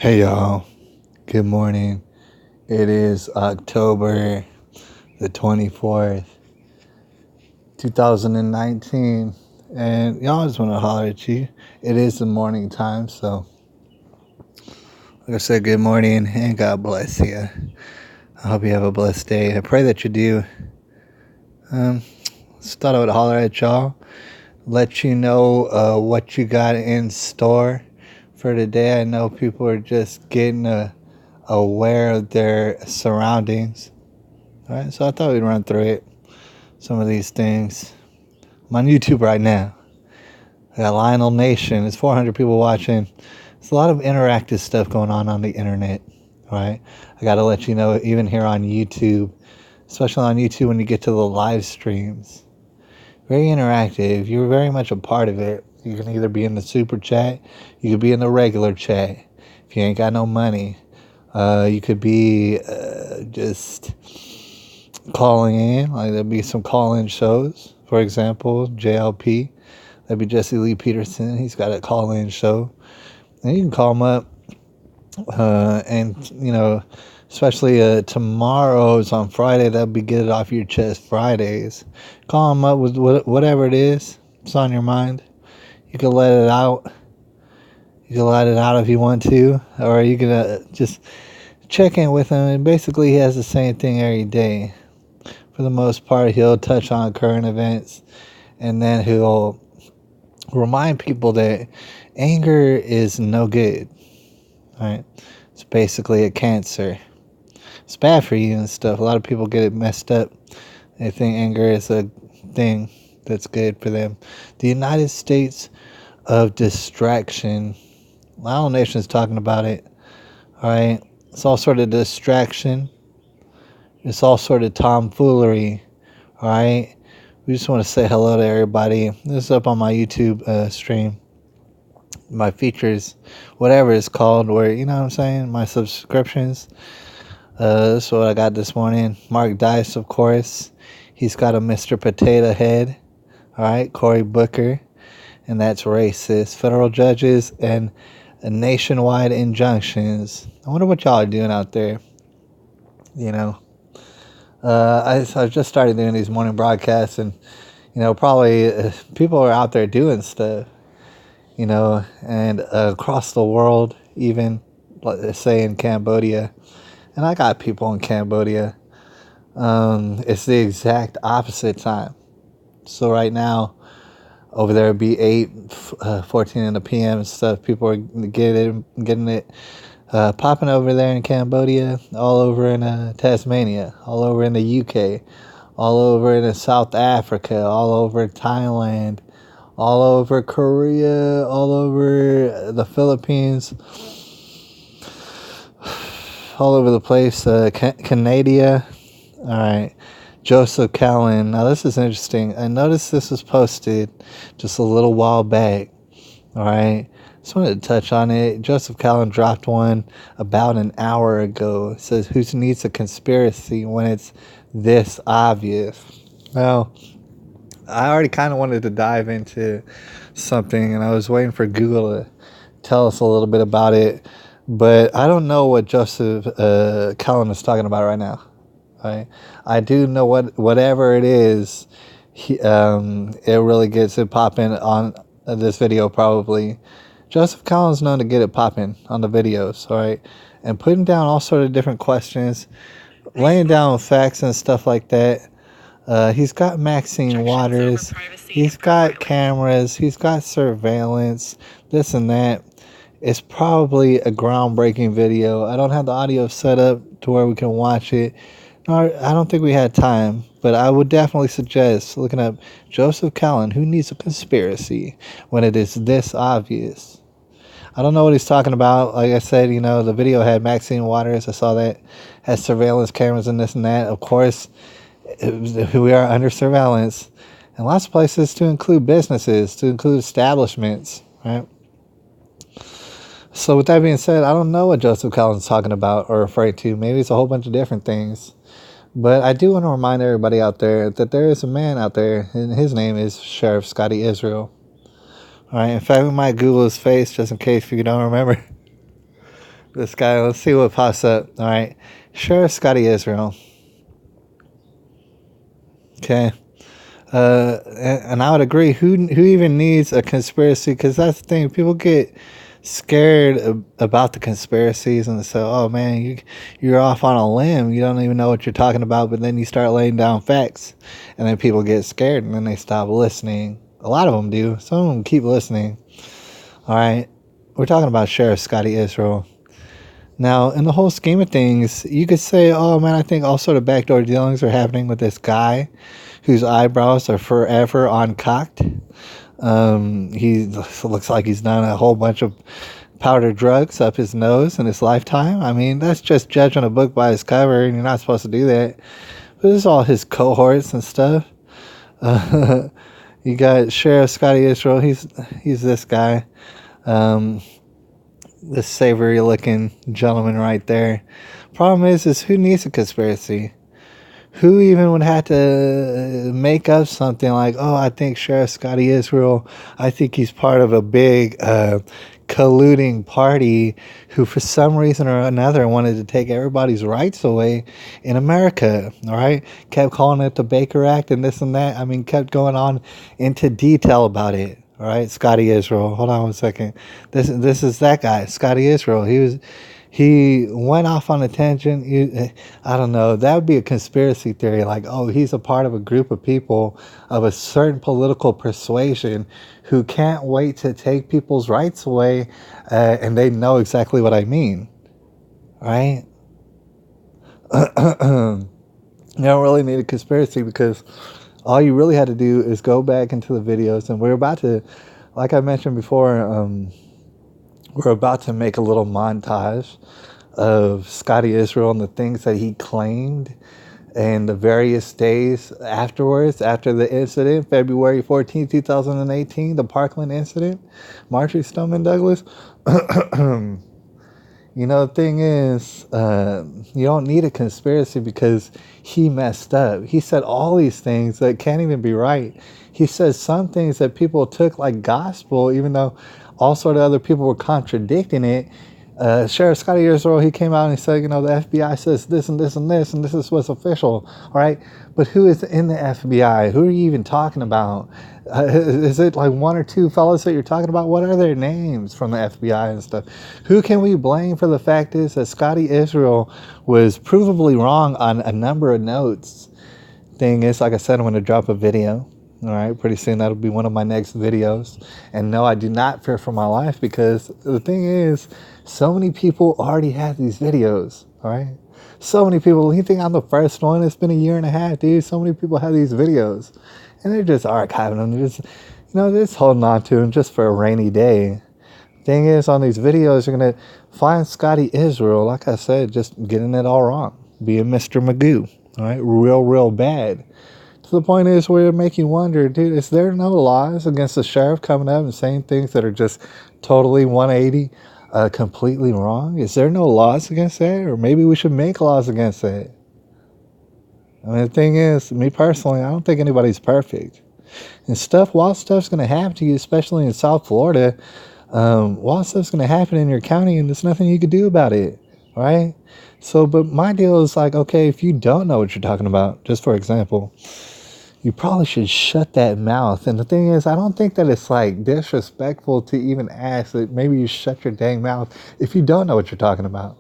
Hey y'all, good morning. It is October the 24th, 2019, and y'all just want to holler at you. It is the morning time, so like I said, good morning and God bless you. I hope you have a blessed day. I pray that you do. Just thought I would holler at y'all, let you know what you got in store for today. I know people are just getting aware of their surroundings. All right, so I thought we'd run through it. Some of these things. I'm on YouTube right now. I got Lionel Nation. It's 400 people watching. There's a lot of interactive stuff going on the internet. All right, I got to let you know, even here on YouTube, especially on YouTube when you get to the live streams, very interactive. You're very much a part of it. You can either be in the super chat, you could be in the regular chat. If you ain't got no money, you could be just calling in. Like there'll be some call-in shows. For example, JLP. That'd be Jesse Lee Peterson. He's got a call-in show, and you can call him up. And especially tomorrow's on Friday. That'll be Get It Off Your Chest Fridays. Call him up with whatever it is. It's on your mind. You can let it out. You can let it out if you want to, or you can just check in with him. And basically, he has the same thing every day. For the most part, he'll touch on current events, and then he'll remind people that anger is no good. Right? It's basically a cancer. It's bad for you and stuff. A lot of people get it messed up. They think anger is a thing that's good for them. The United States of Distraction. Lionel Nation is talking about it. All right. It's all sort of distraction. It's all sort of tomfoolery. All right. We just want to say hello to everybody. This is up on my YouTube stream. My features, whatever it's called, where, you know what I'm saying? My subscriptions. This is what I got this morning. Mark Dice, of course. He's got a Mr. Potato Head. All right. Cory Booker. And that's racist. Federal judges and nationwide injunctions. I wonder what y'all are doing out there. You know, I just started doing these morning broadcasts, and probably people are out there doing stuff. And across the world, even let's say in Cambodia, and I got people in Cambodia. It's the exact opposite time. So right now, over there, it'd be 8:14 in the p.m. and stuff. People are getting it popping over there in Cambodia, all over in Tasmania, all over in the UK, all over in South Africa, all over Thailand, all over Korea, all over the Philippines, all over the place. Canada. All right. Joseph Callan. Now, this is interesting. I noticed this was posted just a little while back. All right. Just wanted to touch on it. Joseph Callan dropped one about an hour ago. It says, who needs a conspiracy when it's this obvious? Well, I already kind of wanted to dive into something, and I was waiting for Google to tell us a little bit about it. But I don't know what Joseph Callan is talking about right now. Right? I do know whatever it is, it really gets it popping on this video probably. Joseph Callan's known to get it popping on the videos, all right? And putting down all sort of different questions, laying down facts and stuff like that. He's got Maxine Waters. He's got cameras. He's got surveillance, this and that. It's probably a groundbreaking video. I don't have the audio set up to where we can watch it. No, I don't think we had time, but I would definitely suggest looking up Joseph Callan, who needs a conspiracy when it is this obvious. I don't know what he's talking about. Like I said, the video had Maxine Waters. I saw that. Has surveillance cameras and this and that. Of course, we are under surveillance. And lots of places, to include businesses, to include establishments, right? So with that being said, I don't know what Joseph Callan's talking about or referring to. Maybe it's a whole bunch of different things. But I do want to remind everybody out there that there is a man out there, and his name is Sheriff Scotty Israel. All right. In fact, we might Google his face just in case if you don't remember. This guy, let's see what pops up. All right. Sheriff Scotty Israel. Okay. And I would agree. Who even needs a conspiracy? Because that's the thing. People get scared about the conspiracies and say, "Oh man, you're off on a limb. You don't even know what you're talking about." But then you start laying down facts, and then people get scared, and then they stop listening. A lot of them do. Some of them keep listening. All right. We're talking about Sheriff Scotty Israel. Now, in the whole scheme of things, you could say, "Oh man, I think all sort of backdoor dealings are happening with this guy whose eyebrows are forever uncocked. He looks like he's done a whole bunch of powdered drugs up his nose in his lifetime. I mean, that's just judging a book by its cover, and you're not supposed to do that. But this is all his cohorts and stuff. You got Sheriff Scotty Israel. He's this guy. This savory looking gentleman right there. Problem is who needs a conspiracy? Who even would have to make up something like, oh, I think Sheriff Scotty Israel, I think he's part of a big colluding party who for some reason or another wanted to take everybody's rights away in America, all right? Kept calling it the Baker Act and this and that. I mean, kept going on into detail about it. All right, Scotty Israel. Hold on one second. This is that guy, Scotty Israel. He went off on a tangent. I don't know. That would be a conspiracy theory. Like, oh, he's a part of a group of people of a certain political persuasion who can't wait to take people's rights away, and they know exactly what I mean, right? You don't really need a conspiracy because all you really had to do is go back into the videos, and we're about to, like I mentioned before, we're about to make a little montage of Scotty Israel and the things that he claimed and the various days afterwards, after the incident, February 14, 2018, the Parkland incident, Marjory Stoneman Douglas. You know, the thing is, you don't need a conspiracy because he messed up. He said all these things that can't even be right. He says some things that people took like gospel, even though all sort of other people were contradicting it. Sheriff Scotty Israel, he came out and he said, you know, the FBI says this and this and this, and this is what's official, all right? But who is in the FBI? Who are you even talking about? Is it like one or two fellows that you're talking about? What are their names from the FBI and stuff? Who can we blame for the fact is that Scotty Israel was provably wrong on a number of notes? Thing is, like I said, I'm going to drop a video. All right, pretty soon that'll be one of my next videos. And no, I do not fear for my life because the thing is, so many people already have these videos. All right, so many people. You think I'm the first one? It's been a year and a half, dude. So many people have these videos, and they're just archiving them. They're just, they're just holding on to them just for a rainy day. Thing is, on these videos, you're gonna find Scotty Israel, like I said, just getting it all wrong, being Mr. Magoo. All right, real bad. So the point is, where it make you wonder, dude, is there no laws against the sheriff coming up and saying things that are just totally 180, completely wrong? Is there no laws against that? Or maybe we should make laws against that. I mean, the thing is, me personally, I don't think anybody's perfect. And wild stuff's going to happen to you, especially in South Florida. Wild stuff's going to happen in your county, and there's nothing you can do about it, right? So, but my deal is like, okay, if you don't know what you're talking about, just for example, you probably should shut that mouth. And the thing is, I don't think that it's like disrespectful to even ask that maybe you shut your dang mouth if you don't know what you're talking about.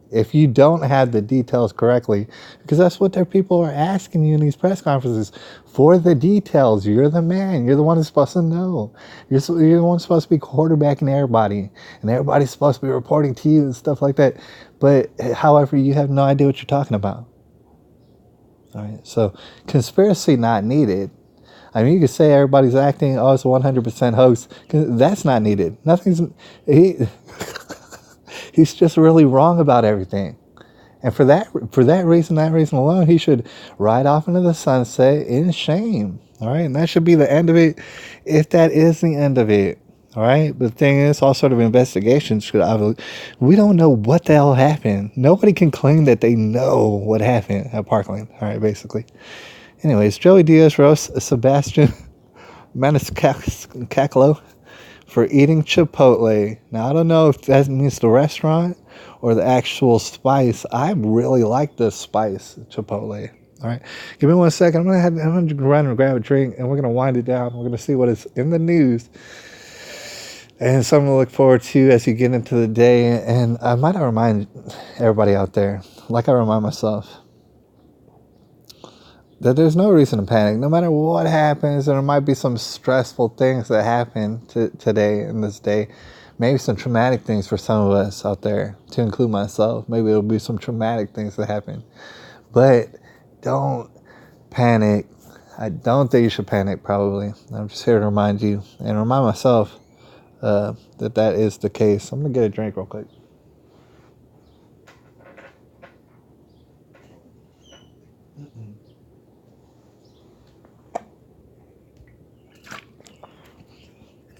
If you don't have the details correctly, because that's what their people are asking you in these press conferences for, the details. You're the man. You're the one who's supposed to know. You're the one supposed to be quarterbacking everybody, and everybody's supposed to be reporting to you and stuff like that. But however, you have no idea what you're talking about. All right, so conspiracy not needed. I mean, you could say everybody's acting, oh, it's a 100% hoax. That's not needed. He's just really wrong about everything. And for that reason alone, he should ride off into the sunset in shame. All right, and that should be the end of it, if that is the end of it. All right, but the thing is, all sort of investigations we don't know what the hell happened. Nobody can claim that they know what happened at Parkland. All right, basically. Anyways, Joey Diaz roasts Sebastian Maniscalco for eating Chipotle. Now, I don't know if that means the restaurant or the actual spice. I really like the spice Chipotle. All right, give me 1 second. I'm gonna run and grab a drink, and we're gonna wind it down. We're gonna see what is in the news, and something to look forward to as you get into the day. And I might remind everybody out there, like I remind myself, that there's no reason to panic. No matter what happens, there might be some stressful things that happen today in this day. Maybe some traumatic things for some of us out there, to include myself. Maybe it'll be some traumatic things that happen. But don't panic. I don't think you should panic, probably. I'm just here to remind you and remind myself that is the case. I'm going to get a drink real quick.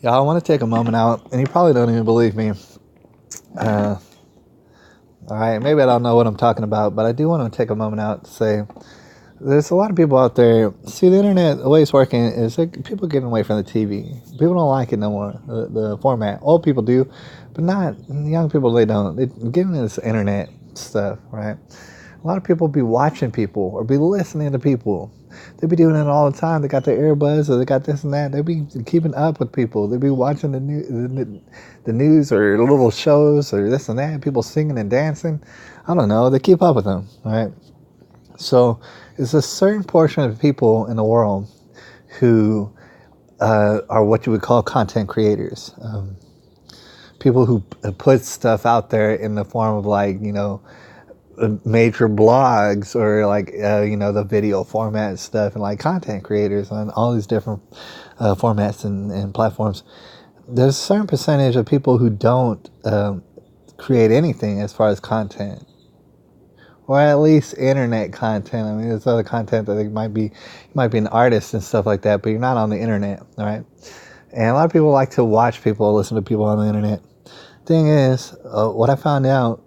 Yeah, I want to take a moment out, and you probably don't even believe me. All right, maybe I don't know what I'm talking about, but I do want to take a moment out to say there's a lot of people out there. See, the internet, the way it's working is that people are getting away from the TV. People don't like it no more, the format. Old people do, but not young people. They don't. They're getting this internet stuff, right? A lot of people be watching people or be listening to people. They be doing it all the time. They got their earbuds or they got this and that. They be keeping up with people. They be watching the news or little shows or this and that. People singing and dancing. I don't know. They keep up with them, right? So there's a certain portion of people in the world who are what you would call content creators. People who put stuff out there in the form of, like, major blogs or like the video format stuff, and like content creators on all these different formats and platforms. There's a certain percentage of people who don't create anything as far as content, or at least internet content. I mean, there's other content that you might be an artist and stuff like that, but you're not on the internet, all right? And a lot of people like to watch people, listen to people on the internet. Thing is, what I found out,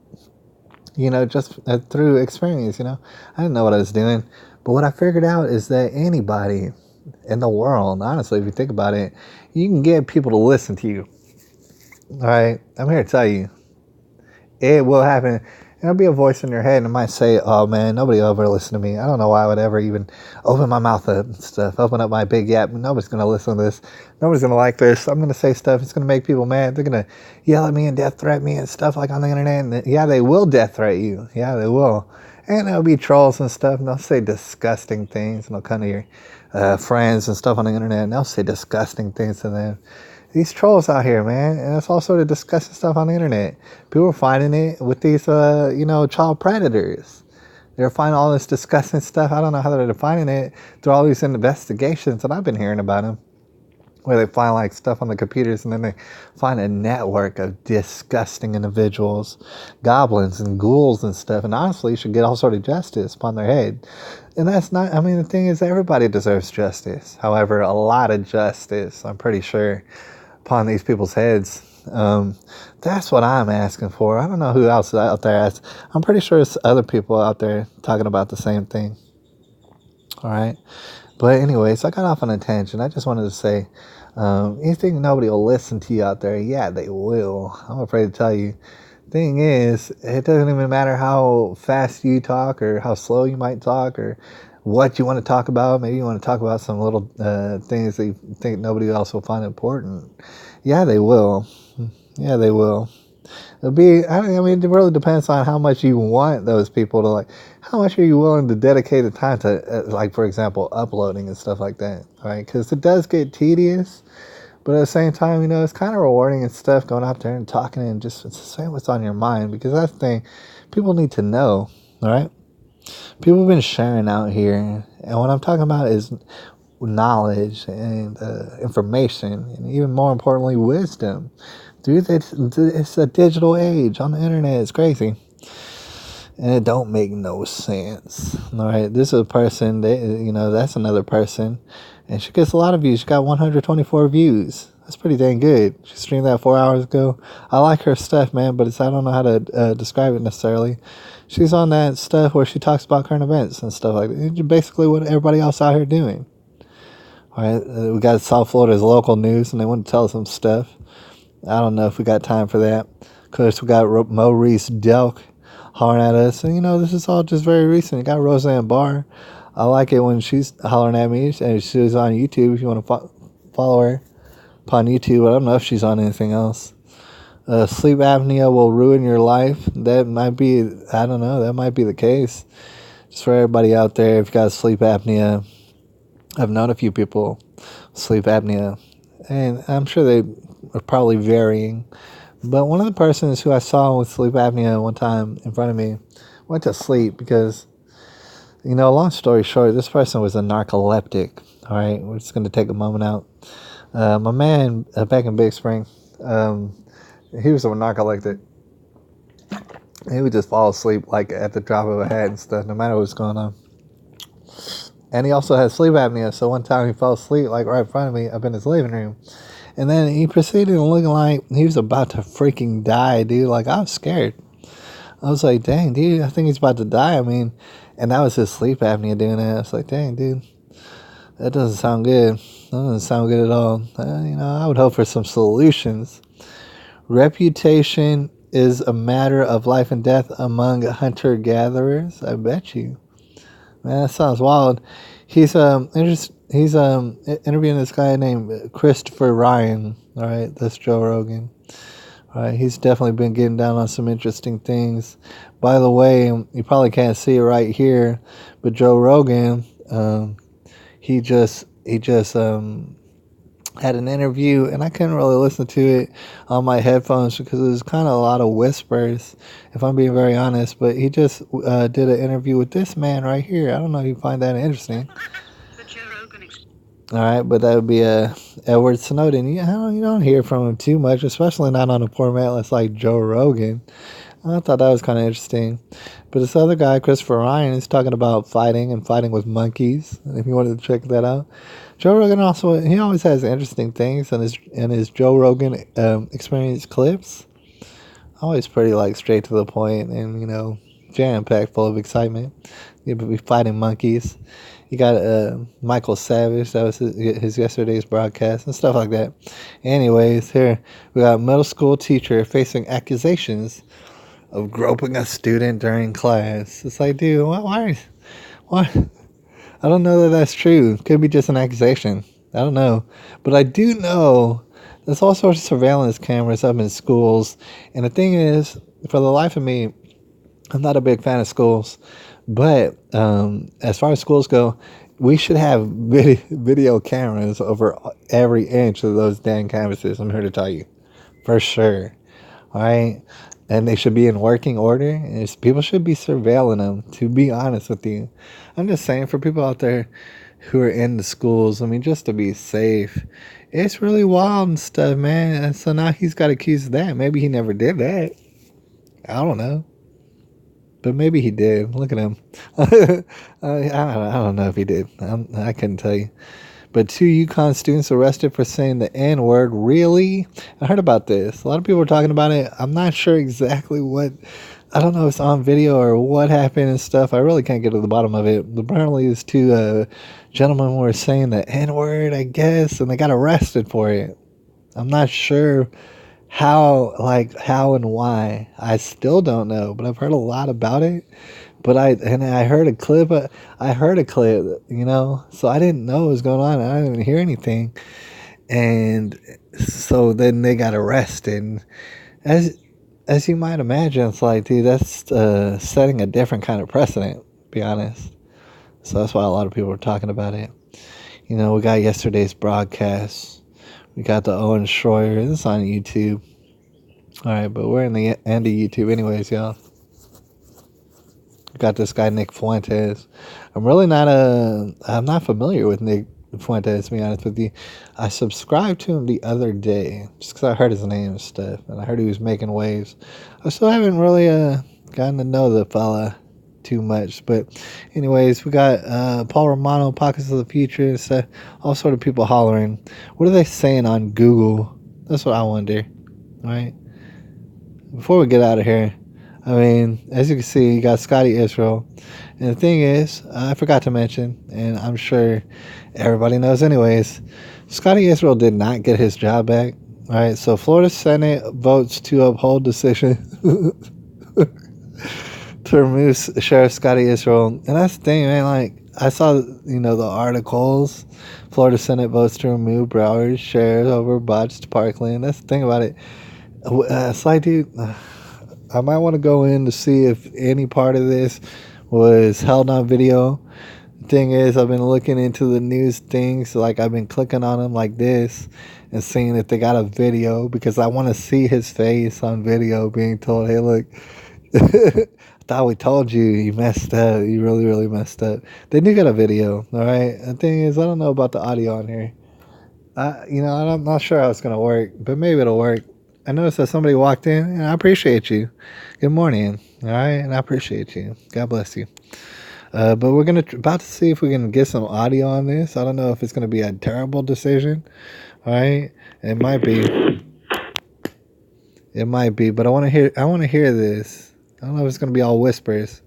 just through experience, I didn't know what I was doing. But what I figured out is that anybody in the world, honestly, if you think about it, you can get people to listen to you. All right? I'm here to tell you, it will happen. There'll be a voice in your head and it might say, oh man, nobody will ever listen to me. I don't know why I would ever even open my mouth up and stuff, open up my big yap. Nobody's going to listen to this. Nobody's going to like this. I'm going to say stuff. It's going to make people mad. They're going to yell at me and death threat me and stuff like on the internet. And yeah, they will death threat you. Yeah, they will. And there'll be trolls and stuff, and they'll say disgusting things. And they'll come to your friends and stuff on the internet, and they'll say disgusting things to them. These trolls out here, man, and it's all sort of disgusting stuff on the internet. People are finding it with these, child predators. They're finding all this disgusting stuff. I don't know how they're finding it through all these investigations that I've been hearing about them, where they find like stuff on the computers, and then they find a network of disgusting individuals, goblins and ghouls and stuff. And honestly, you should get all sort of justice upon their head. And that's not, the thing is, everybody deserves justice. However, a lot of justice, I'm pretty sure, upon these people's heads. That's what I'm asking for. I don't know who else out there. I'm pretty sure it's other people out there talking about the same thing. All right. But anyways, I got off on a tangent. I just wanted to say, you think nobody will listen to you out there? Yeah, they will. I'm afraid to tell you. Thing is, it doesn't even matter how fast you talk or how slow you might talk or what you want to talk about. Maybe you want to talk about some little things that you think nobody else will find important. Yeah, they will. Yeah, they will. It'll be, it really depends on how much you want those people to, like, how much are you willing to dedicate the time to, like, for example, uploading and stuff like that, right? Because it does get tedious, but at the same time, it's kind of rewarding and stuff, going out there and talking and just saying what's on your mind, because that's the thing people need to know, all right? People have been sharing out here, and what I'm talking about is knowledge and information, and even more importantly, wisdom. Dude, it's a digital age on the internet. It's crazy. And it don't make no sense. All right, this is a person, that's another person. And she gets a lot of views. She got 124 views. That's pretty dang good. She streamed that 4 hours ago. I like her stuff, man, but I don't know how to describe it necessarily. She's on that stuff where she talks about current events and stuff like that. Basically what everybody else out here doing. All right, we got South Florida's local news, and they want to tell us some stuff. I don't know if we got time for that. Of course, we got Maurice Delk hollering at us. And, this is all just very recent. You got Roseanne Barr. I like it when she's hollering at me. And she's on YouTube if you want to follow her upon YouTube. I don't know if she's on anything else. Sleep apnea will ruin your life. That might be, I don't know, that might be the case. Just for everybody out there, if you got sleep apnea, I've known a few people with sleep apnea. And I'm sure they are probably varying. But one of the persons who I saw with sleep apnea one time in front of me went to sleep because, long story short, this person was a narcoleptic. All right, we're just going to take a moment out. My man back in Big Spring, he was a narcoleptic. He would just fall asleep like at the drop of a hat and stuff, no matter what's going on. And he also had sleep apnea, so one time he fell asleep like right in front of me up in his living room. And then he proceeded looking like he was about to freaking die, dude. Like, I was scared. I was like, dang, dude, I think he's about to die. I mean, and that was his sleep apnea doing that. I was like, dang, dude, that doesn't sound good. That doesn't sound good at all. I would hope for some solutions. Reputation is a matter of life and death among hunter-gatherers. I bet you. Man, that sounds wild. He's interviewing this guy named Christopher Ryan. All right, that's Joe Rogan. All right, he's definitely been getting down on some interesting things. By the way, you probably can't see it right here, but Joe Rogan, he just had an interview, and I couldn't really listen to it on my headphones because it was kind of a lot of whispers, if I'm being very honest. But he just did an interview with this man right here. I don't know if you find that interesting. All right, but that would be Edward Snowden. You don't hear from him too much, especially not on a format that's like Joe Rogan. I thought that was kind of interesting. But this other guy, Christopher Ryan, is talking about fighting and fighting with monkeys. If you wanted to check that out, Joe Rogan he always has interesting things in his Joe Rogan experience clips. Always pretty straight to the point and jam packed full of excitement. You'll be fighting monkeys. You got Michael Savage, that was his yesterday's broadcast and stuff like that. Anyways, here we got a middle school teacher facing accusations of groping a student during class. It's like, dude, why? I don't know that that's true. Could be just an accusation. I don't know. But I do know there's all sorts of surveillance cameras up in schools. And the thing is, for the life of me, I'm not a big fan of schools. But as far as schools go, we should have video cameras over every inch of those damn campuses. I'm here to tell you. For sure. All right? And they should be in working order. And people should be surveilling them, to be honest with you. I'm just saying, for people out there who are in the schools, I mean, just to be safe. It's really wild and stuff, man. And so now he's got accused of that. Maybe he never did that. I don't know. But maybe he did. Look at him. I don't know if he did. I couldn't tell you. But 2 UConn students arrested for saying the N-word. Really? I heard about this. A lot of people were talking about it. I'm not sure exactly what. I don't know if it's on video or what happened and stuff. I really can't get to the bottom of it. Apparently, these 2 gentlemen were saying the N-word, I guess, and they got arrested for it. I'm not sure how and why. I still don't know, but I've heard a lot about it. But I heard a clip. So I didn't know what was going on. I didn't even hear anything. And so then they got arrested. As you might imagine, it's like, dude, that's setting a different kind of precedent, to be honest. So that's why a lot of people are talking about it. We got yesterday's broadcast. We got the Owen Schroyer. This is on YouTube. All right, but we're in the end of YouTube anyways, y'all. We got this guy, Nick Fuentes. I'm not familiar with Nick Fuentes, to be honest with you. I subscribed to him the other day just because I heard his name and stuff, and I heard he was making waves. I still haven't really gotten to know the fella too much, but anyways, we got Paul Romano, Pockets of the Future, and stuff. All sort of people hollering. What are they saying on Google? That's what I wonder. All right. Before we get out of here, I mean, as you can see, you got Scotty Israel. And the thing is, I forgot to mention, and I'm sure everybody knows anyways, Scotty Israel did not get his job back. All right, so Florida Senate votes to uphold decision to remove Sheriff Scotty Israel. And that's the thing, man. Like, I saw, the articles. Florida Senate votes to remove Broward Sheriff over botched Parkland. That's the thing about it. It's like, dude, I might want to go in to see if any part of this was held on video. The thing is, I've been looking into the news things, like I've been clicking on them like this and seeing if they got a video because I want to see his face on video being told, hey, look, I thought we told you, you messed up. You really, really messed up. They do got a video, all right? The thing is, I don't know about the audio on here. I'm not sure how it's going to work, but maybe it'll work. I noticed that somebody walked in, and I appreciate you. Good morning, all right? And I appreciate you. God bless you. But we're about to see if we can get some audio on this. I don't know if it's going to be a terrible decision, all right? It might be. It might be, but I want to hear this. I don't know if it's going to be all whispers.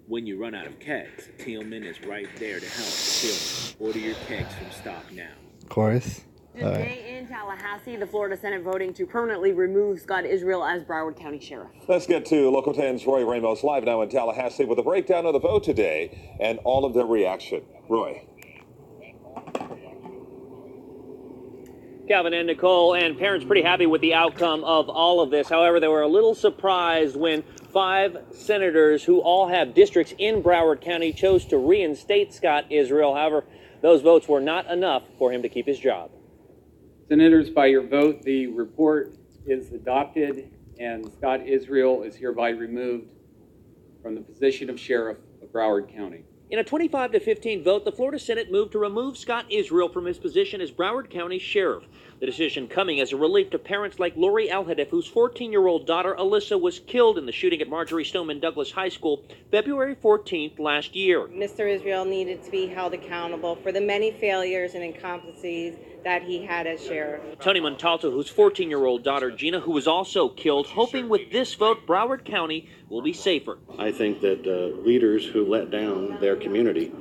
When you run out of kegs, Tillman is right there to help. Tillman, order your kegs from stock now. Of course. Today in Tallahassee, the Florida Senate voting to permanently remove Scott Israel as Broward County Sheriff. Let's get to Local 10's Roy Ramos live now in Tallahassee with a breakdown of the vote today and all of their reaction. Roy. Calvin and Nicole, and parents pretty happy with the outcome of all of this. However, they were a little surprised when 5 senators who all have districts in Broward County chose to reinstate Scott Israel. However, those votes were not enough for him to keep his job. Senators, by your vote, the report is adopted, and Scott Israel is hereby removed from the position of Sheriff of Broward County. In a 25-15 vote, the Florida Senate moved to remove Scott Israel from his position as Broward County Sheriff. The decision coming as a relief to parents like Lori Alhadeff, whose 14-year-old daughter Alyssa was killed in the shooting at Marjory Stoneman Douglas High School February 14th last year. Mr. Israel needed to be held accountable for the many failures and incompetencies that he had as sheriff. Tony Montalto, whose 14-year-old daughter Gina, who was also killed, hoping with this vote Broward County will be safer. I think that leaders who let down their community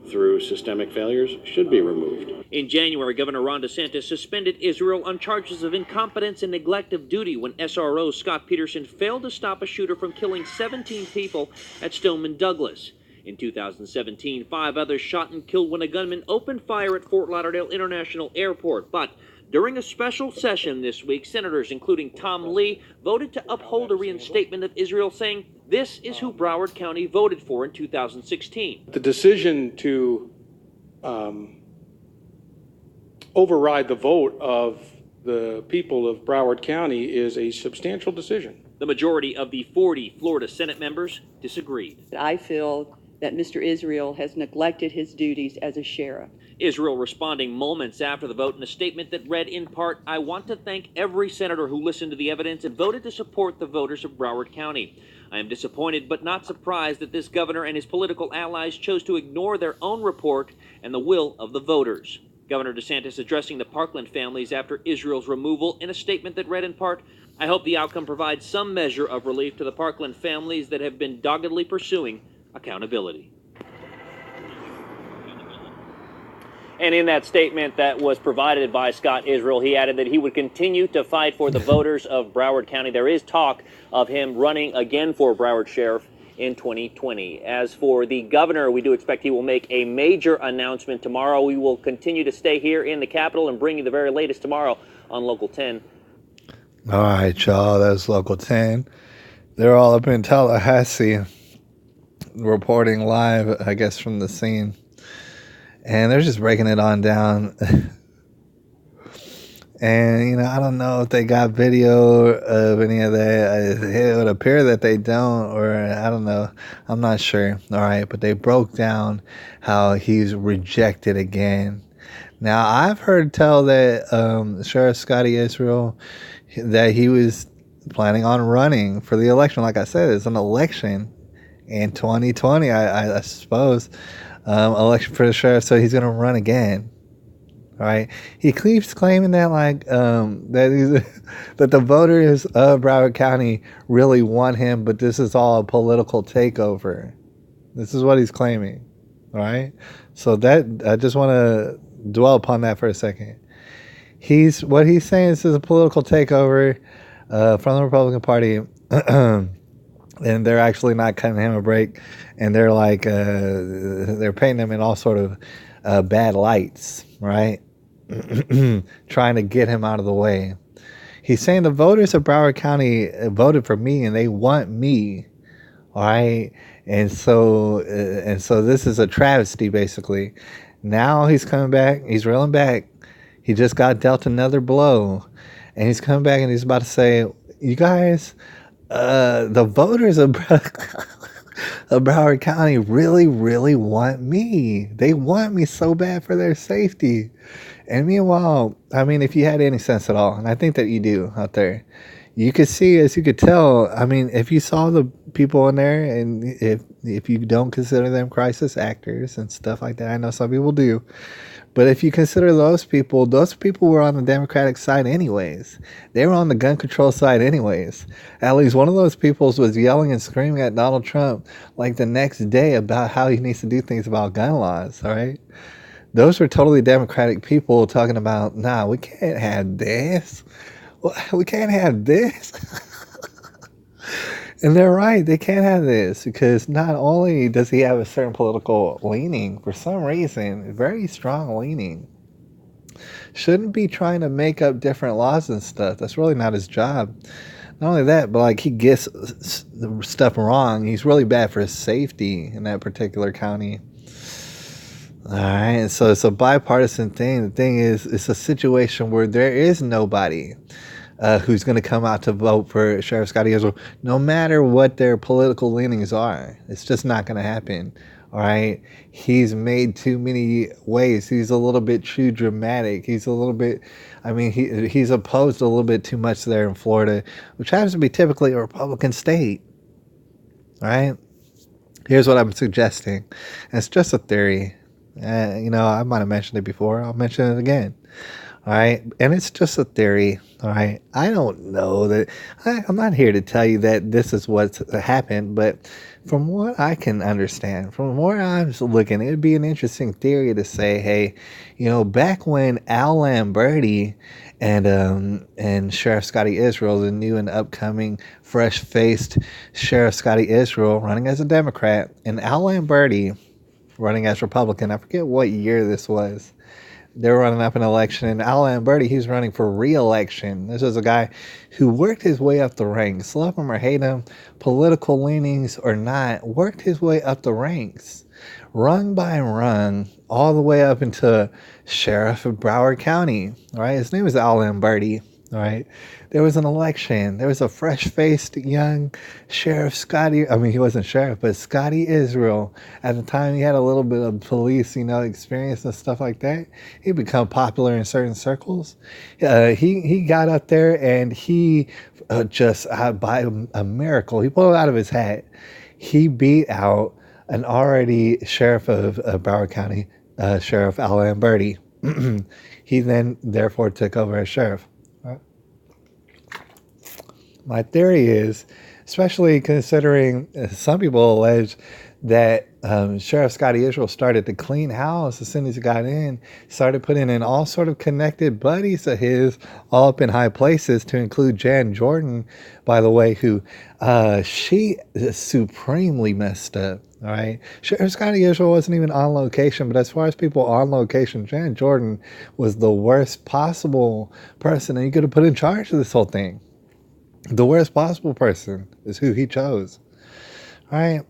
through systemic failures should be removed. In January, Governor Ron DeSantis suspended Israel on charges of incompetence and neglect of duty when SRO Scott Peterson failed to stop a shooter from killing 17 people at Stoneman Douglas. In 2017, 5 others shot and killed when a gunman opened fire at Fort Lauderdale International Airport. But during a special session this week, senators, including Tom Lee, voted to uphold a reinstatement of Israel, saying this is who Broward County voted for in 2016. The decision to override the vote of the people of Broward County is a substantial decision. The majority of the 40 Florida Senate members disagreed. I feel that Mr. Israel has neglected his duties as a sheriff. Israel responding moments after the vote in a statement that read in part, I want to thank every senator who listened to the evidence and voted to support the voters of Broward County. I am disappointed but not surprised that this governor and his political allies chose to ignore their own report and the will of the voters. Governor DeSantis addressing the Parkland families after Israel's removal in a statement that read in part, I hope the outcome provides some measure of relief to the Parkland families that have been doggedly pursuing accountability. And in that statement that was provided by Scott Israel, he added that he would continue to fight for the voters of Broward County. There is talk of him running again for Broward Sheriff in 2020. As for the governor, we do expect he will make a major announcement tomorrow. We will continue to stay here in the Capitol and bring you the very latest tomorrow on Local 10. All right, y'all. That's Local 10. They're all up in Tallahassee reporting live, I guess, from the scene. And they're just breaking it on down. And, I don't know if they got video of any of that. It would appear that they don't, or I don't know. I'm not sure. All right. But they broke down how he's rejected again. Now, I've heard tell that Sheriff Scotty Israel, that he was planning on running for the election. Like I said, it's an election in 2020, I suppose. Election for the sheriff, so he's gonna run again. All right, he keeps claiming that that the voters of Broward County really want him, but this is all a political takeover. This is what he's claiming. All right. So that I just want to dwell upon that for a second. What he's saying is a political takeover from the Republican Party, and they're actually not cutting him a break, and they're like they're painting him in all sort of bad lights, right? Trying to get him out of the way. He's saying the voters of Broward County voted for me, and they want me. All right. And so this is a travesty, basically. Now he's coming back. He's reeling back. He just got dealt another blow. And he's coming back and he's about to say, you guys, the voters of Broward County really, really want me. They want me so bad for their safety. And meanwhile, I mean, if you had any sense at all, and I think that you do out there, you could see, as you could tell, I mean, if you saw the people in there, and if you don't consider them crisis actors and stuff like that, I know some people do, but if you consider those people were on the Democratic side anyways. They were on the gun control side anyways. At least one of those people was yelling and screaming at Donald Trump like the next day about how he needs to do things about gun laws, all right? Those were totally Democratic people talking about, nah, we can't have this. We can't have this. And they're right. They can't have this because not only does he have a certain political leaning, for some reason, very strong leaning, shouldn't be trying to make up different laws and stuff. That's really not his job. Not only that, but like he gets stuff wrong. He's really bad for his safety in that particular county. All right, so it's a bipartisan thing. The thing is, it's a situation where there is nobody who's going to come out to vote for Sheriff Scotty Israel, no matter what their political leanings are. It's just not going to happen. All right, he's made too many waves. He's a little bit too dramatic. He's a little bit, I mean, he's opposed a little bit too much there in Florida, which happens to be typically a Republican state. All right, here's what I'm suggesting. And it's just a theory. You know, I might have mentioned it before. I'll mention it again. All right. And it's just a theory. All right. I don't know that. I'm not here to tell you that this is what's happened, but from what I can understand, from where I'm looking, it would be an interesting theory to say, hey, you know, back when Al Lamberti and Sheriff Scotty Israel, the new and upcoming fresh-faced Sheriff Scotty Israel, running as a Democrat, and Al Lamberti running as Republican. I forget what year this was. They were running up an election, and Al Lamberti, he's running for re-election. This is a guy who worked his way up the ranks. Love him or hate him, political leanings or not, worked his way up the ranks, rung by rung, all the way up into Sheriff of Broward County. All right, his name is Al Lamberti. All right, there was an election. There was a fresh-faced young Sheriff Scotty. I mean, he wasn't sheriff, but Scotty Israel. At the time, he had a little bit of police, experience and stuff like that. He become popular in certain circles. He got up there and he just by a miracle, he pulled it out of his hat. He beat out an already sheriff of Broward County, Sheriff Al Lamberti. He then, therefore, took over as sheriff. My theory is, especially considering some people allege that Sheriff Scotty Israel started to clean house as soon as he got in, started putting in all sort of connected buddies of his all up in high places, to include Jan Jordan, by the way, who she is supremely messed up. All right, Sheriff Scotty Israel wasn't even on location, but as far as people on location, Jan Jordan was the worst possible person that you could have put in charge of this whole thing. The worst possible person is who he chose. All right.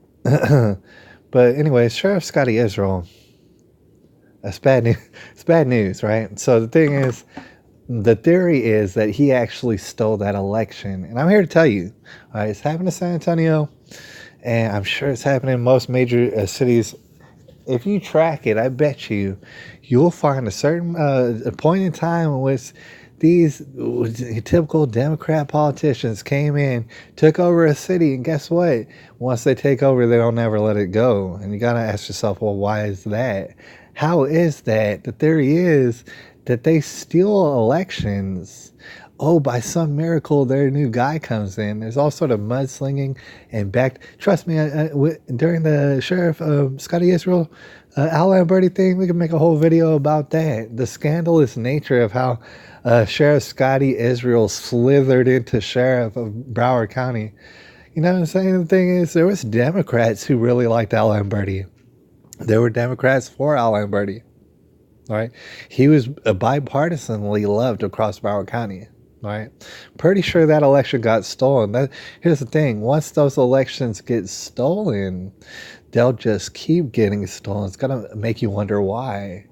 But anyway, Sheriff Scotty Israel, that's bad news. It's bad news, right? So the thing is, the theory is that he actually stole that election. And I'm here to tell you, all right, it's happened to San Antonio, and I'm sure it's happening in most major cities. If you track it, I bet you'll find a certain point in time in which these typical Democrat politicians came in, took over a city, and guess what? Once they take over, they don't ever let it go. And you got to ask yourself, well, why is that? How is that? The theory is that they steal elections. Oh, by some miracle, their new guy comes in. There's all sort of mudslinging and back. Trust me, during the Sheriff Scotty Israel Al Lamberti thing, we can make a whole video about that. The scandalous nature of how Sheriff Scotty Israel slithered into sheriff of Broward County. You know what I'm saying? The thing is, there was Democrats who really liked Al Lamberti. There were Democrats for Al Lamberti. All right. He was bipartisanly loved across Broward County. All right. Pretty sure that election got stolen. Here's the thing. Once those elections get stolen, they'll just keep getting stolen. It's going to make you wonder why.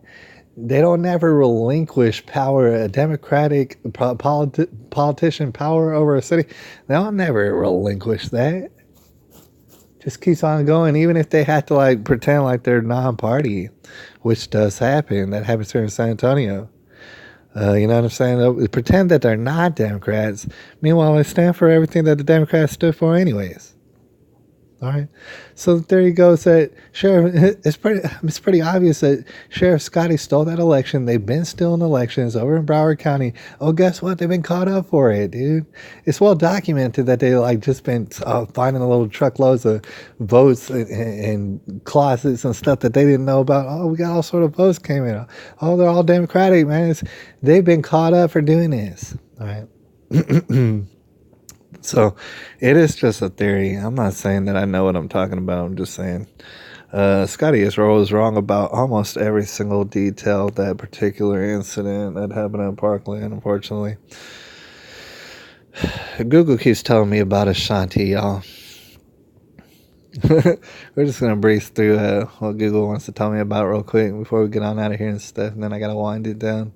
They don't never relinquish power, a Democratic politician power over a city. They don't never relinquish that. Just keeps on going, even if they have to like pretend like they're non-party, which does happen. That happens here in San Antonio. You know what I'm saying? They'll pretend that they're not Democrats. Meanwhile, they stand for everything that the Democrats stood for anyways. All right. So there you go. That Sheriff, it's pretty obvious that Sheriff Scotty stole that election. They've been stealing elections over in Broward County. Oh, guess what? They've been caught up for it, dude. It's well documented that they like just been finding a little truckloads of votes in closets and stuff that they didn't know about. Oh, we got all sort of votes came in. Oh, they're all Democratic, man. They've been caught up for doing this. All right. So it is just a theory. I'm not saying that I know what I'm talking about. I'm just saying Scotty Israel was wrong about almost every single detail of that particular incident that happened in Parkland, unfortunately. Google keeps telling me about Ashanti, y'all. We're just going to breeze through what Google wants to tell me about real quick before we get on out of here and stuff, and then I got to wind it down.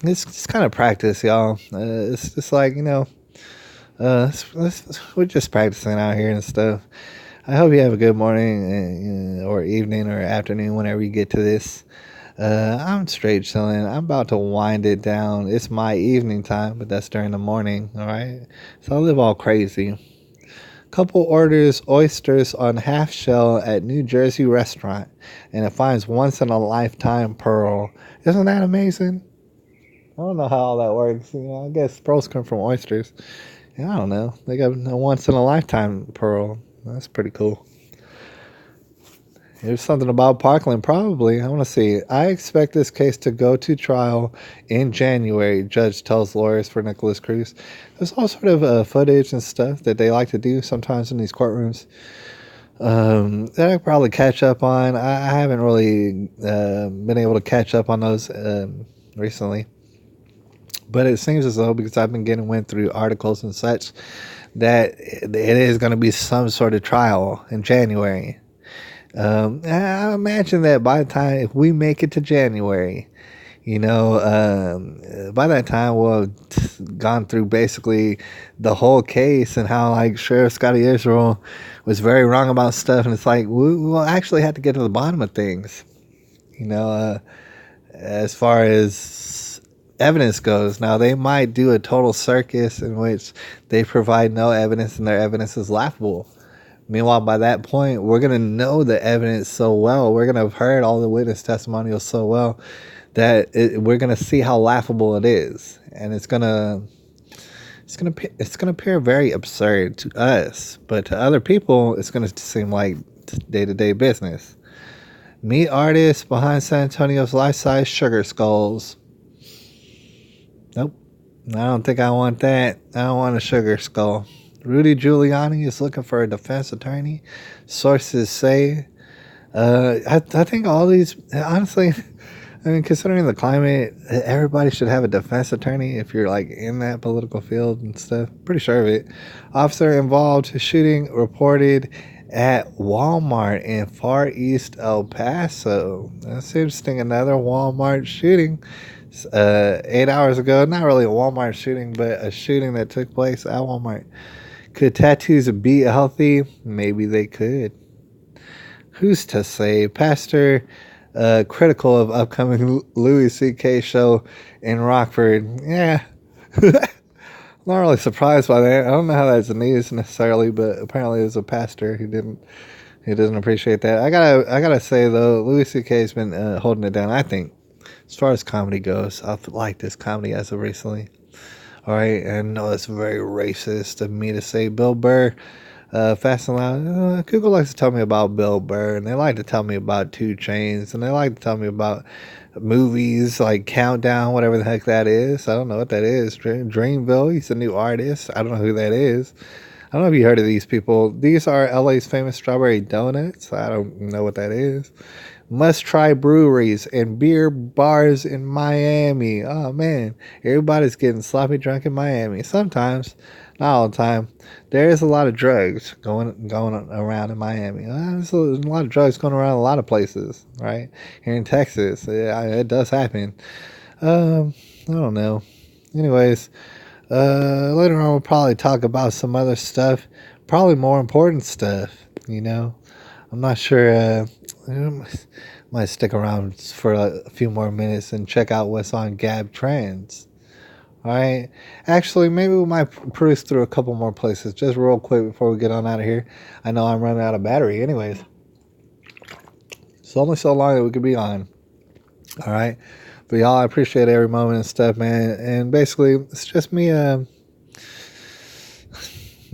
It's kind of practice, y'all. It's just like, you know, we're just practicing out here and stuff. I hope you have a good morning or evening or afternoon whenever you get to this. I'm straight chilling. I'm about to wind it down. It's my evening time, but that's during the morning. All right. So I live all crazy. Couple orders oysters on half shell at New Jersey restaurant, and it finds once in a lifetime pearl. Isn't that amazing? I don't know how all that works. You know, I guess pearls come from oysters. Yeah, I don't know. They got a once-in-a-lifetime pearl. That's pretty cool. There's something about Parkland, probably. I want to see. I expect this case to go to trial in January, judge tells lawyers for Nicholas Cruz. There's all sort of footage and stuff that they like to do sometimes in these courtrooms that I probably catch up on. I haven't really been able to catch up on those recently. But it seems as though, because I've been went through articles and such, that it is going to be some sort of trial in January. I imagine that by the time, if we make it to January, you know, by that time we'll have gone through basically the whole case and how like Sheriff Scotty Israel was very wrong about stuff. And it's like, we'll actually have to get to the bottom of things, you know, as far as evidence goes. Now, they might do a total circus in which they provide no evidence and their evidence is laughable. Meanwhile, by that point, we're going to know the evidence so well. We're going to have heard all the witness testimonials so well that we're going to see how laughable it is. And it's going to appear very absurd to us. But to other people, it's going to seem like day-to-day business. Meet artists behind San Antonio's life-size sugar skulls. Nope. I don't think I want that. I don't want a sugar skull. Rudy Giuliani is looking for a defense attorney. Sources say. I think all these, honestly, I mean, considering the climate, everybody should have a defense attorney if you're like in that political field and stuff. Pretty sure of it. Officer involved shooting reported at Walmart in Far East El Paso. That's interesting. Another Walmart shooting. 8 hours ago, not really a Walmart shooting, but a shooting that took place at Walmart. Could tattoos be healthy? Maybe they could. Who's to say? Pastor critical of upcoming Louis C.K. show in Rockford. Yeah. Not really surprised by that. I don't know how that's news necessarily, but apparently there's a pastor who doesn't appreciate that. I gotta say though, Louis C.K. has been holding it down. I think, as far as comedy goes, I've liked this comedy as of recently. All right, and no, it's very racist of me to say. Bill Burr Fast and Loud. Google likes to tell me about Bill Burr, and they like to tell me about 2 Chainz, and they like to tell me about movies like Countdown, whatever the heck that is. I don't know what that is. Dreamville, he's a new artist. I don't know who that is. I don't know if you heard of these people. These are LA's famous strawberry donuts. I don't know what that is. Must try breweries and beer bars in Miami. Oh man, everybody's getting sloppy drunk in Miami. Sometimes, not all the time. There is a lot of drugs going around in Miami. There's a lot of drugs going around a lot of places, right? Here in Texas, it does happen. I don't know. Anyways, later on we'll probably talk about some other stuff, probably more important stuff. I'm not sure. Might stick around for a few more minutes and check out what's on Gab Trends. All right. Actually, maybe we might cruise through a couple more places just real quick before we get on out of here. I know I'm running out of battery. Anyways, it's only so long that we could be on. All right. But y'all, I appreciate every moment and stuff, man. And basically, it's just me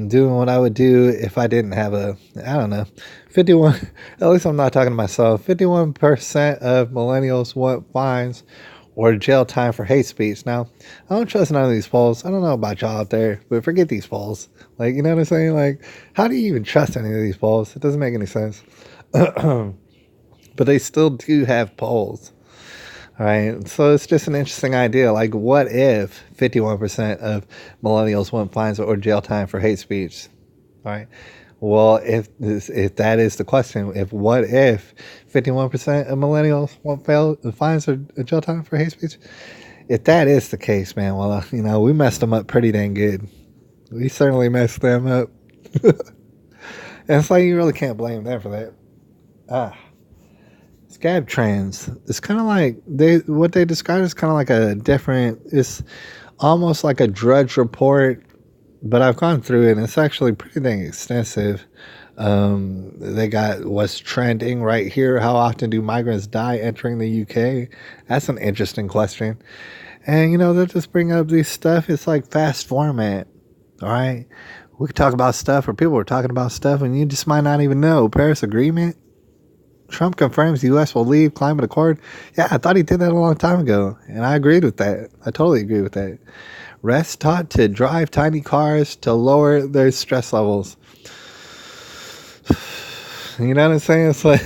doing what I would do if I didn't have I don't know, 51, at least I'm not talking to myself, 51% of millennials want fines or jail time for hate speech. Now, I don't trust none of these polls. I don't know about y'all out there, but forget these polls. Like, you know what I'm saying? Like, how do you even trust any of these polls? It doesn't make any sense. But they still do have polls. All right, so it's just an interesting idea. Like, what if 51% of millennials want fines or jail time for hate speech? All right. Well, if that is the question, what if 51% of millennials want fines or jail time for hate speech? If that is the case, man, well, we messed them up pretty dang good. We certainly messed them up. And it's like you really can't blame them for that. Gab Trends. It's kind of like what they describe is kind of like it's almost like a Drudge Report, but I've gone through it and it's actually pretty dang extensive. They got what's trending right here. How often do migrants die entering the UK? That's an interesting question. And they'll just bring up these stuff. It's like fast format. All right. We could talk about stuff, or people are talking about stuff, and you just might not even know. Paris Agreement. Trump confirms the U.S. will leave climate accord. Yeah, I thought he did that a long time ago, and I agreed with that. I totally agree with that. Rest taught to drive tiny cars to lower their stress levels. You know what I'm saying? It's like,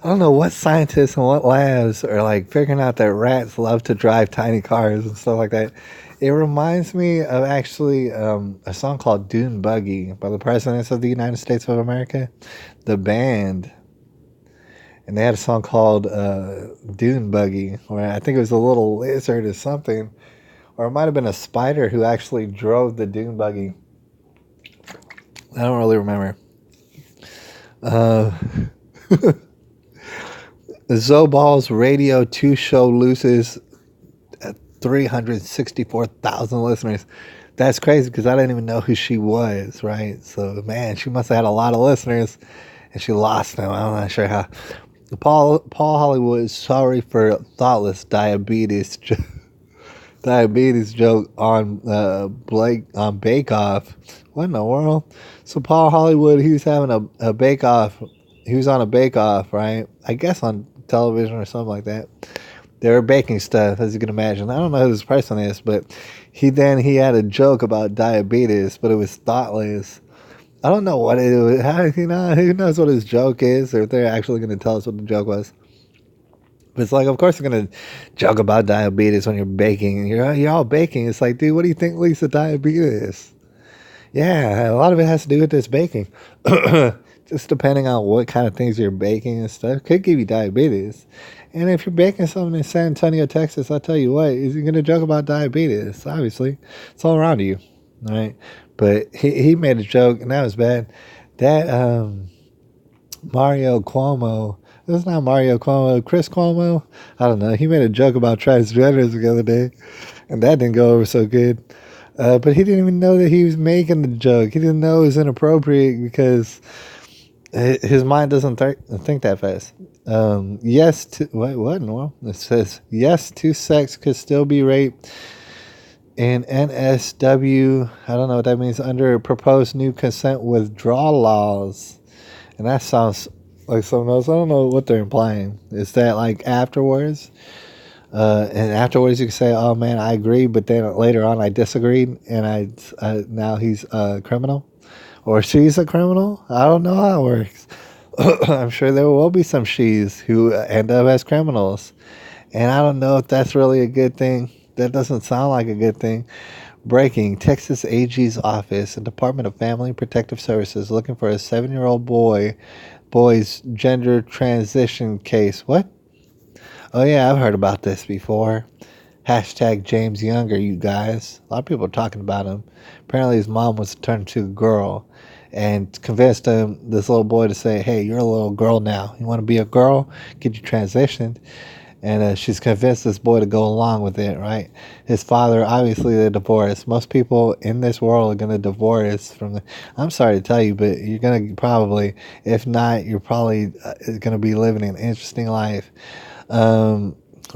I don't know what scientists and what labs are like figuring out that rats love to drive tiny cars and stuff like that. It reminds me of actually a song called Dune Buggy by the Presidents of the United States of America, the band. And they had a song called Dune Buggy, where I think it was a little lizard or something. Or it might have been a spider who actually drove the Dune Buggy. I don't really remember. Zoball's Radio 2 show loses 364,000 listeners. That's crazy because I didn't even know who she was, right? So, man, she must have had a lot of listeners and she lost them. I'm not sure how. Paul Hollywood is sorry for thoughtless diabetes joke on on Bake Off. What in the world? So Paul Hollywood, he was having a Bake Off. He was on a Bake Off, right? I guess on television or something like that. They were baking stuff, as you can imagine. I don't know who this person is, but he had a joke about diabetes, but it was thoughtless. I don't know what it was. Who knows what his joke is, or if they're actually going to tell us what the joke was. But it's like, of course, you're going to joke about diabetes when you're baking. You're all baking. It's like, dude, what do you think leads to diabetes? Yeah, a lot of it has to do with this baking. Just depending on what kind of things you're baking and stuff, could give you diabetes. And if you're baking something in San Antonio, Texas, I'll tell you what, is you're going to joke about diabetes. Obviously, it's all around you, all right? But he made a joke, and that was bad. That Mario Cuomo, it's not Mario Cuomo, Chris Cuomo, I don't know. He made a joke about transgenders the other day, and that didn't go over so good. But he didn't even know that he was making the joke. He didn't know it was inappropriate because his mind doesn't think that fast. What in the world? It says, yes, to sex could still be rape in NSW, I don't know what that means, under proposed new consent withdrawal laws. And that sounds like something else. I don't know what they're implying. Is that like afterwards? And afterwards you can say, oh man, I agree, but then later on I disagreed, and now he's a criminal? Or she's a criminal? I don't know how it works. I'm sure there will be some she's who end up as criminals. And I don't know if that's really a good thing. That doesn't sound like a good thing. Breaking: Texas AG's office and Department of Family and Protective Services looking for a 7-year-old boy's gender transition case. What? Oh yeah, I've heard about this before. Hashtag James Younger, you guys. A lot of people are talking about him. Apparently his mom was turned to a girl and convinced this little boy to say, hey, you're a little girl now. You want to be a girl? Get you transitioned. And she's convinced this boy to go along with it, right? His father, obviously, they're divorced. Most people in this world are going to divorce from the... I'm sorry to tell you, but you're going to probably, if not, you're probably going to be living an interesting life. Not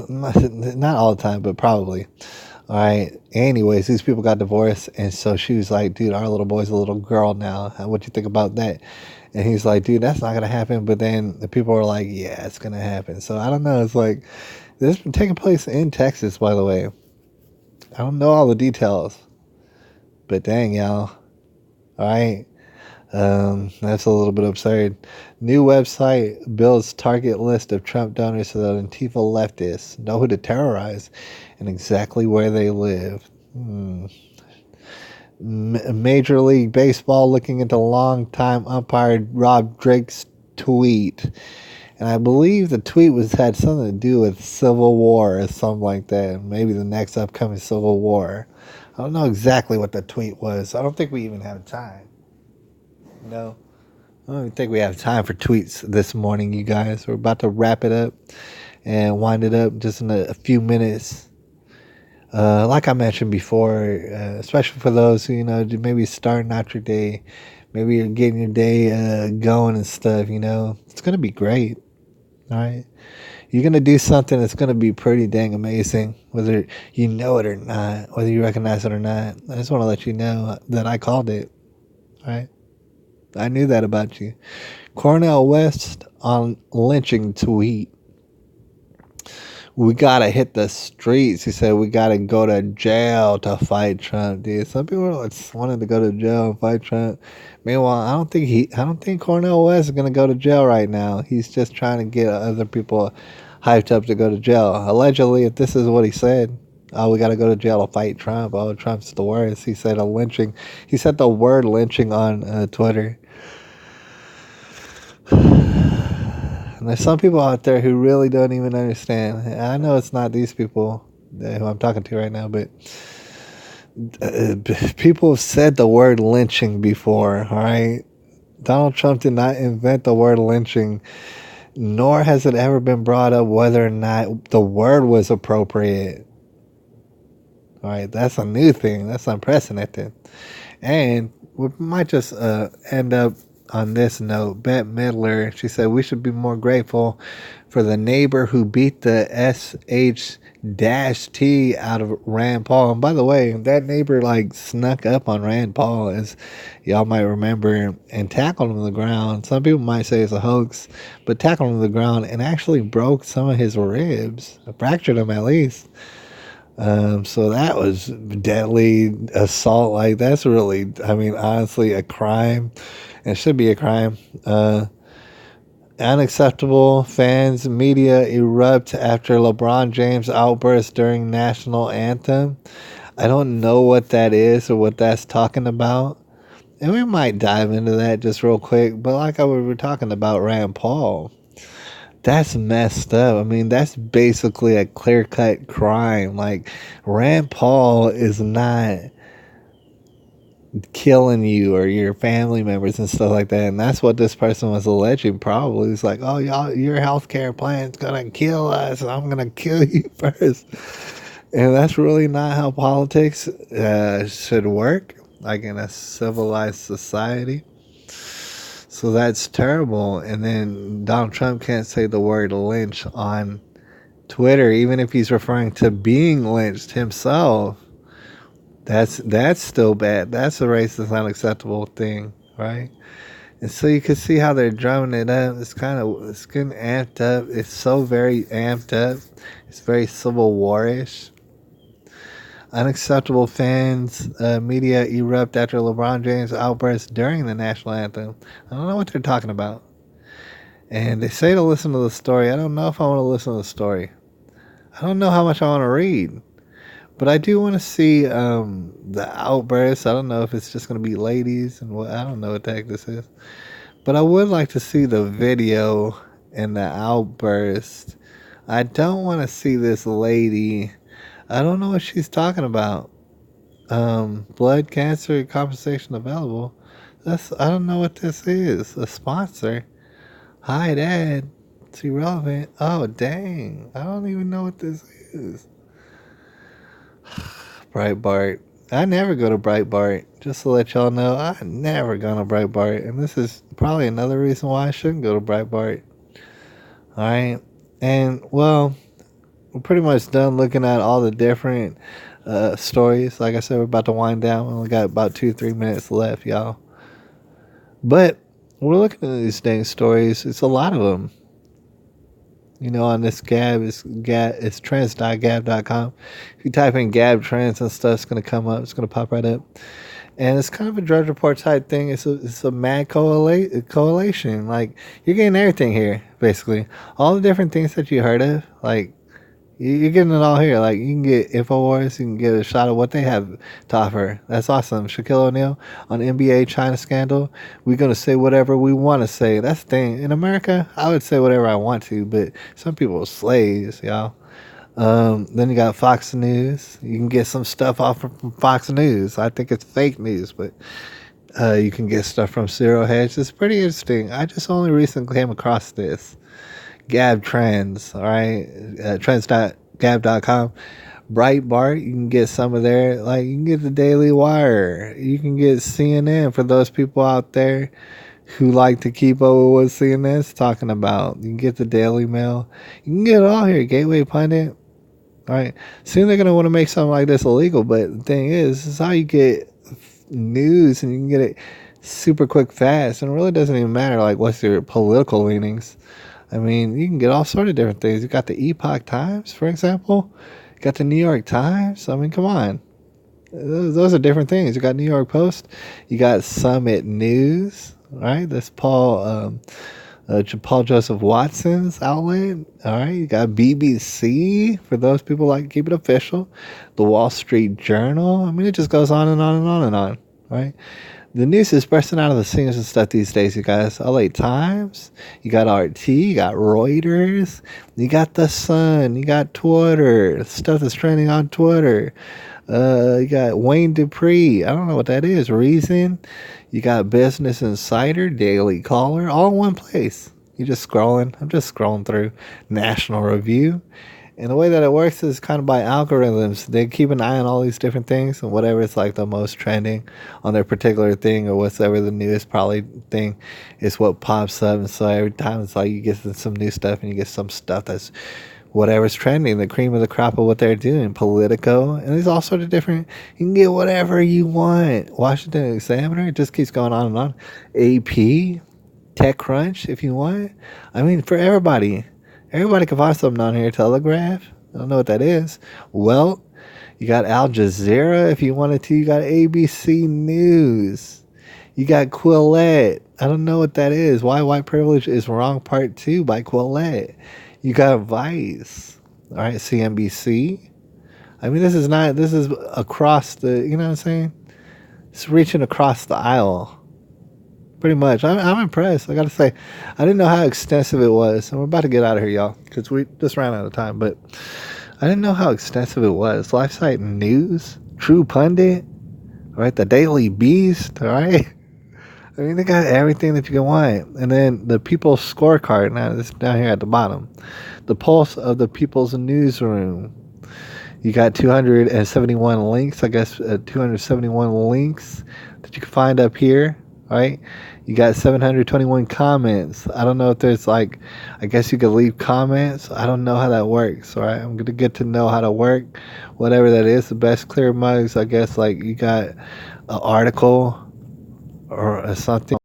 all the time, but probably. All right. Anyways, these people got divorced, and so she was like, dude, our little boy's a little girl now. What do you think about that? And he's like, dude, that's not going to happen. But then the people are like, yeah, it's going to happen. So I don't know. It's like, this is taking place in Texas, by the way. I don't know all the details. But dang, y'all. All right. That's a little bit absurd. New website builds target list of Trump donors so that Antifa leftists know who to terrorize and exactly where they live. Major League Baseball looking into longtime umpire Rob Drake's tweet. And I believe the tweet had something to do with Civil War or something like that. Maybe the next upcoming Civil War. I don't know exactly what the tweet was. I don't think we even have time. No. I don't even think we have time for tweets this morning, you guys. We're about to wrap it up and wind it up just in a few minutes. Like I mentioned before, especially for those who, maybe starting out your day, maybe you're getting your day going and stuff, it's going to be great. All right. You're going to do something that's going to be pretty dang amazing, whether you know it or not, whether you recognize it or not. I just want to let you know that I called it. All right. I knew that about you. Cornel West on lynching tweet. We gotta hit the streets. He said we gotta go to jail to fight Trump, dude. Some people are wanting to go to jail and fight Trump. Meanwhile, I don't think Cornel West is gonna go to jail right now. He's just trying to get other people hyped up to go to jail. Allegedly, if this is what he said, oh, we gotta go to jail to fight Trump. Oh, Trump's the worst. He said a lynching. He said the word lynching on Twitter. And there's some people out there who really don't even understand. I know it's not these people who I'm talking to right now, but people have said the word lynching before, all right? Donald Trump did not invent the word lynching, nor has it ever been brought up whether or not the word was appropriate. All right, that's a new thing. That's unprecedented. And we might just end up on this note. Bette Midler, she said, we should be more grateful for the neighbor who beat the SH-T out of Rand Paul. And by the way, that neighbor snuck up on Rand Paul, as y'all might remember, and tackled him to the ground. Some people might say it's a hoax, but tackled him to the ground and actually broke some of his ribs, fractured them at least. So that was deadly assault. That's really, honestly, a crime. It should be a crime. Unacceptable. Fans, media erupt after LeBron James outburst during national anthem. I don't know what that is or what that's talking about. And we might dive into that just real quick. But like we were talking about Rand Paul, that's messed up. That's basically a clear-cut crime. Rand Paul is not killing you or your family members and stuff like that, and that's what this person was alleging. Probably it's like, oh, y'all, your healthcare plan's gonna kill us, and I'm gonna kill you first. And that's really not how politics should work, in a civilized society. So that's terrible. And then Donald Trump can't say the word lynch on Twitter, even if he's referring to being lynched himself. That's still bad. That's a racist, unacceptable thing, right? And so you can see how they're drumming it up. It's getting amped up. It's so very amped up. It's very Civil War-ish. Unacceptable fans, media erupt after LeBron James outburst during the national anthem. I don't know what they're talking about. And they say to listen to the story. I don't know if I want to listen to the story. I don't know how much I want to read. But I do want to see the outburst. I don't know if it's just going to be ladies and what. I don't know what the heck this is. But I would like to see the video and the outburst. I don't want to see this lady. I don't know what she's talking about. Blood cancer compensation available. I don't know what this is. A sponsor. Hi, Dad. It's irrelevant. Oh, dang. I don't even know what this is. Breitbart. I never go to Breitbart. Just to let y'all know, I never go to Breitbart. And this is probably another reason why I shouldn't go to Breitbart. Alright? And, well, we're pretty much done looking at all the different stories. Like I said, we're about to wind down. We only got about 2-3 minutes left, y'all. But we're looking at these dang stories. It's a lot of them. You know, on this Gab, it's trends.gab.com. If you type in Gab trends and stuff, it's going to come up. It's going to pop right up. And it's kind of a Drudge Report type thing. It's a mad coalition. Like, you're getting everything here, basically. All the different things that you heard of, like, you're getting it all here. Like, you can get InfoWars, you can get a shot of what they have to offer. That's awesome. Shaquille O'Neal on NBA China scandal. We're going to say whatever we want to say. That's the thing. In America, I would say whatever I want to, but some people are slaves, y'all. Then you got Fox News. You can get some stuff off from Fox News. I think it's fake news, but you can get stuff from Zero Hedge. It's pretty interesting. I just only recently came across this. Gab Trends, all right? Trends.gab.com. Breitbart, you can get some of their, like, you can get the Daily Wire. You can get CNN for those people out there who like to keep up with what CNN's talking about. You can get the Daily Mail. You can get it all here. Gateway Pundit. All right. Soon they're going to want to make something like this illegal, but the thing is, this is how you get news, and you can get it super quick, fast, and it really doesn't even matter, like, what's your political leanings. I mean, you can get all sort of different things. You got the Epoch Times, for example. You got the New York Times. I mean, come on. Those are different things. You got New York Post. You got Summit News, right? That's Paul Joseph Watson's outlet. All right. You got BBC for those people like to keep it official. The Wall Street Journal. I mean, it just goes on and on and on and on, right? The news is bursting out of the seams and stuff these days, you guys. LA Times, you got RT, you got Reuters, you got The Sun, you got Twitter, stuff that's trending on Twitter. You got Wayne Dupree, I don't know what that is, Reason. You got Business Insider, Daily Caller, all in one place. You're just scrolling. I'm just scrolling through National Review. And the way that it works is kind of by algorithms. They keep an eye on all these different things, and whatever is like the most trending on their particular thing, or whatever the newest probably thing is what pops up. And so every time it's like you get some new stuff, and you get some stuff that's whatever's trending, the cream of the crop of what they're doing. Politico, and there's all sorts of different. You can get whatever you want. Washington Examiner, it just keeps going on and on. AP, TechCrunch, if you want. I mean, for everybody. Everybody can find something on here. Telegraph. I don't know what that is. Well, you got Al Jazeera if you wanted to. You got ABC News. You got Quillette. I don't know what that is. Why White Privilege is Wrong Part 2 by Quillette. You got Vice. All right, CNBC. I mean, this is across the, you know what I'm saying? It's reaching across the aisle. Pretty much. I'm impressed. I got to say, I didn't know how extensive it was. And we're about to get out of here, y'all, because we just ran out of time. But I didn't know how extensive it was. LifeSite News, True Pundit, all right, the Daily Beast, all right? I mean, they got everything that you can want. And then the People's Scorecard, now this down here at the bottom. The Pulse of the People's Newsroom. You got 271 links, I guess, 271 links that you can find up here. right? You got 721 comments. I don't know if there's like, I guess you could leave comments. I don't know how that works, right? I'm gonna get to know how to work, whatever that is. The best clear mugs, I guess, like you got an article or something.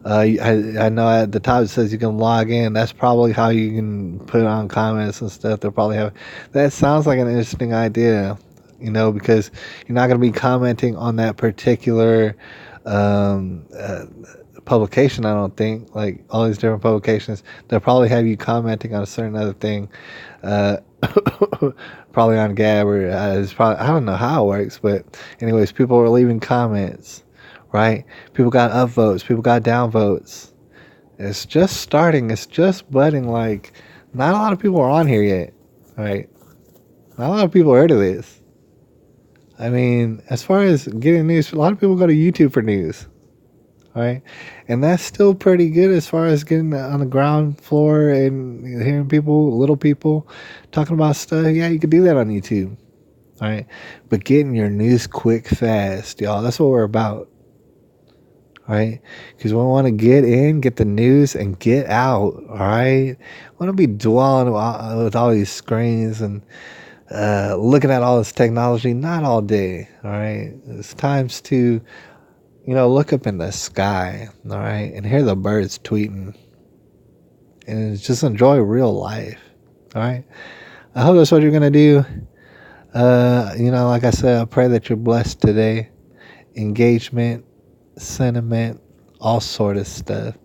I know at the top it says you can log in. That's probably how you can put on comments and stuff. They'll probably have. That sounds like an interesting idea, because you're not going to be commenting on that particular publication. I don't think, like all these different publications, they'll probably have you commenting on a certain other thing. Probably on Gab or it's probably, I don't know how it works, but anyways, people were leaving comments. Right? People got upvotes. People got downvotes. It's just starting. It's just budding. Like, not a lot of people are on here yet. Right? Not a lot of people heard of this. I mean, as far as getting news, a lot of people go to YouTube for news. Right? And that's still pretty good as far as getting on the ground floor and hearing people, little people, talking about stuff. Yeah, you could do that on YouTube. All right? But getting your news quick, fast, y'all. That's what we're about. Right? Because we want to get in, get the news, and get out. All right? We want to be dwelling with all these screens and looking at all this technology, not all day. All right? It's times to, look up in the sky. All right? And hear the birds tweeting. And just enjoy real life. All right? I hope that's what you're going to do. Like I said, I pray that you're blessed today. Engagement, sentiment, all sort of stuff.